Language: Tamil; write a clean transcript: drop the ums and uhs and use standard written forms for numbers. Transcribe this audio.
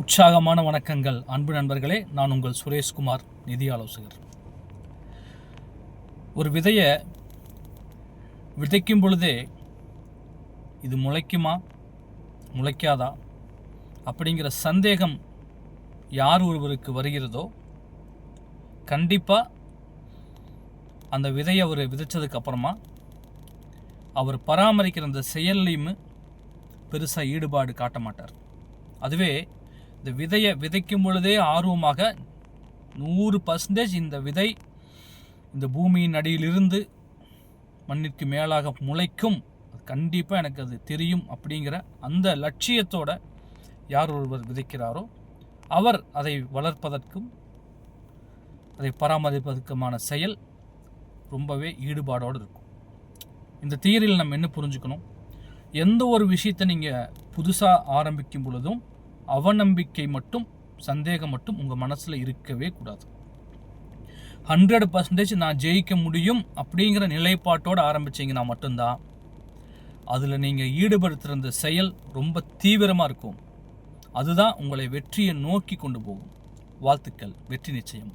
உற்சாகமான வணக்கங்கள் அன்பு நண்பர்களே. நான் உங்கள் சுரேஷ்குமார், நிதி ஆலோசகர். ஒரு விதையை விதைக்கும் பொழுதே இது முளைக்குமா முளைக்காதா அப்படிங்கிற சந்தேகம் யார் ஒருவருக்கு வருகிறதோ, கண்டிப்பாக அந்த விதையை அவர் விதைச்சதுக்கு அப்புறமா அவர் பராமரிக்கிற அந்த செயல்லையும் பெருசாக ஈடுபாடு காட்ட மாட்டார். அதுவே இந்த விதையை விதைக்கும் பொழுதே ஆர்வமாக 100% இந்த விதை இந்த பூமியின் அடியிலிருந்து மண்ணிற்கு மேலாக முளைக்கும், கண்டிப்பாக எனக்கு அது தெரியும் அப்படிங்கிற அந்த லட்சியத்தோட யார் ஒருவர் விதைக்கிறாரோ அவர் அதை வளர்ப்பதற்கும் அதை பராமரிப்பதற்குமான செயல் ரொம்பவே ஈடுபாடோடு இருக்கும். இந்த தியரியில் நம்ம என்ன புரிஞ்சுக்கணும், எந்த ஒரு விஷயத்தை நீங்கள் புதுசாக ஆரம்பிக்கும் பொழுதும் அவநம்பிக்கை மட்டும், சந்தேகம் மட்டும் உங்கள் மனசில் இருக்கவே கூடாது. 100% நான் ஜெயிக்க முடியும் அப்படிங்கிற நிலைப்பாட்டோடு ஆரம்பிச்சிங்கன்னா மட்டும்தான் அதில் நீங்கள் ஈடுபடுத்துகிற செயல் ரொம்ப தீவிரமாக இருக்கும். அதுதான் உங்களை வெற்றியை நோக்கி கொண்டு போகும். வாழ்த்துக்கள், வெற்றி நிச்சயம்.